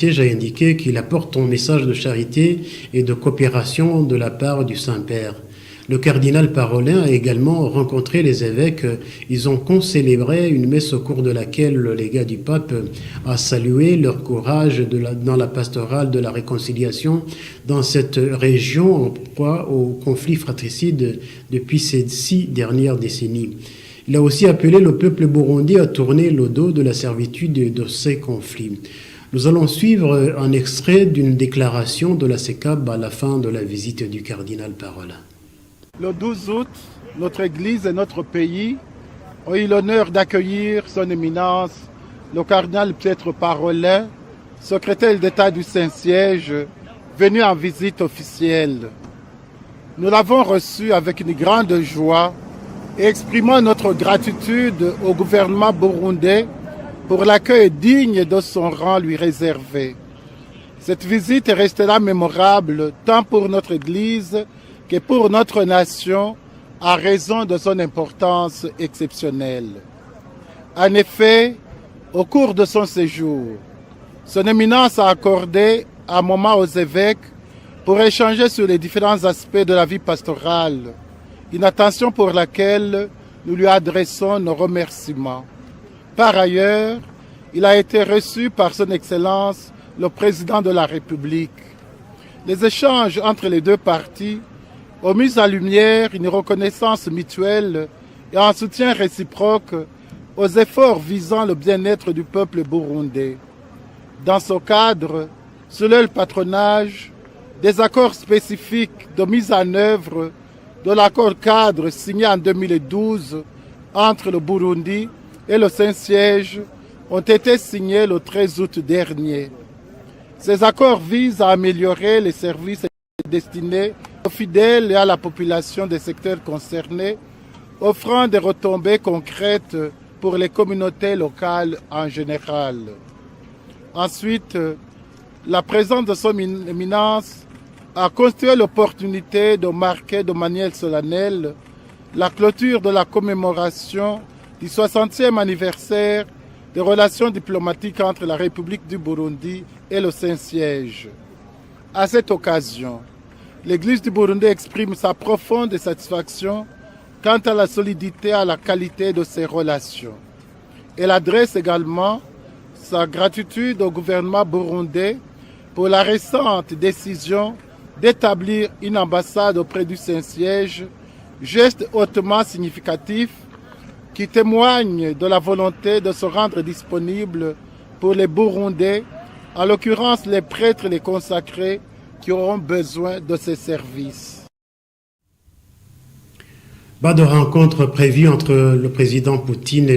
a indiqué qu'il apporte un message de charité et de coopération de la part du Saint-Père. Le cardinal Parolin a également rencontré les évêques. Ils ont concélébré une messe au cours de laquelle le légat du pape a salué leur courage dans la pastorale de la réconciliation dans cette région en proie au conflit fratricide depuis ces 6 dernières décennies. Il a aussi appelé le peuple burundais à tourner le dos de la servitude de ces conflits. Nous allons suivre un extrait d'une déclaration de la SECAB à la fin de la visite du cardinal Parolin. Le 12 août, notre Église et notre pays ont eu l'honneur d'accueillir son éminence, le cardinal Pietro Parolin, secrétaire d'État du Saint-Siège, venu en visite officielle. Nous l'avons reçu avec une grande joie et exprimons notre gratitude au gouvernement burundais pour l'accueil digne de son rang lui réservé. Cette visite restera mémorable tant pour notre Église que pour notre nation, à raison de son importance exceptionnelle. En effet, au cours de son séjour, son éminence a accordé un moment aux évêques pour échanger sur les différents aspects de la vie pastorale, une attention pour laquelle nous lui adressons nos remerciements. Par ailleurs, il a été reçu par son Excellence, le Président de la République. Les échanges entre les deux parties ont mis en lumière une reconnaissance mutuelle et un soutien réciproque aux efforts visant le bien-être du peuple burundais. Dans ce cadre, sous leur patronage, des accords spécifiques de mise en œuvre de l'accord cadre signé en 2012 entre le Burundi et le Saint-Siège ont été signés le 13 août dernier. Ces accords visent à améliorer les services destinés aux fidèles et à la population des secteurs concernés, offrant des retombées concrètes pour les communautés locales en général. Ensuite, la présence de son éminence a constitué l'opportunité de marquer de manière solennelle la clôture de la commémoration du 60e anniversaire des relations diplomatiques entre la République du Burundi et le Saint-Siège. À cette occasion, l'Église du Burundi exprime sa profonde satisfaction quant à la solidité et à la qualité de ses relations. Elle adresse également sa gratitude au gouvernement burundais pour la récente décision d'établir une ambassade auprès du Saint-Siège, geste hautement significatif qui témoigne de la volonté de se rendre disponible pour les Burundais, en l'occurrence les prêtres et les consacrés, qui auront besoin de ces services. Pas de rencontre prévue entre le président Poutine et